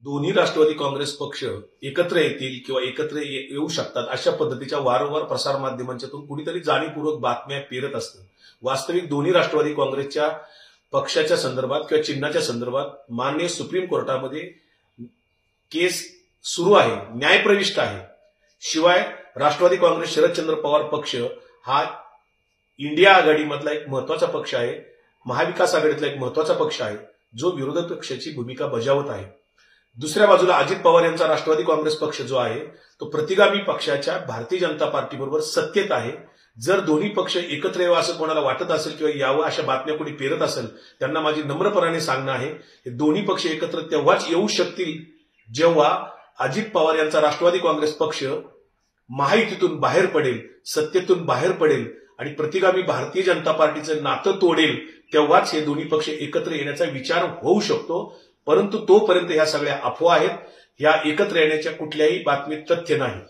दोन्ही राष्ट्रवादी काँग्रेस पक्ष एकत्र येतील किंवा एकत्र येऊ शकतात अशा पद्धतीच्या वारंवार प्रसारमाध्यमांच्यातून कुणीतरी जाणीवपूर्वक बातम्या पेरत असतं। वास्तविक दोन्ही राष्ट्रवादी काँग्रेसच्या पक्षाच्या संदर्भात किंवा चिन्हाच्या संदर्भात माननीय सुप्रीम कोर्टामध्ये केस सुरू आहे, न्यायप्रविष्ट आहे। शिवाय राष्ट्रवादी काँग्रेस शरदचंद्र पवार पक्ष हा इंडिया आघाडीमधला एक महत्वाचा पक्ष आहे, महाविकास आघाडीतला एक महत्वाचा पक्ष आहे, जो विरोधक पक्षाची भूमिका बजावत आहे। दुसऱ्या बाजूला अजित पवार यांचा राष्ट्रवादी काँग्रेस पक्ष जो आहे तो प्रतिगामी पक्षाच्या भारतीय जनता पार्टीबरोबर सत्तेत आहे। जर दोन्ही पक्ष एकत्र यावं असं कोणाला वाटत असेल किंवा यावं अशा बातम्या कोणी पेरत असेल, त्यांना माझी नम्रपणाने सांगणं आहे हे दोन्ही पक्ष एकत्र तेव्हाच येऊ शकतील जेव्हा अजित पवार यांचा राष्ट्रवादी काँग्रेस पक्ष महायुतीतून बाहेर पडेल, सत्तेतून बाहेर पडेल आणि प्रतिगामी भारतीय जनता पार्टीचं नातं तोडेल, तेव्हाच हे दोन्ही पक्ष एकत्र येण्याचा विचार होऊ शकतो। परंतु तोपर्यंत ह्या सगळ्या अफवा आहेत, ह्या एकत्र येण्याच्या कुठल्याही बातमीत तथ्य नाही।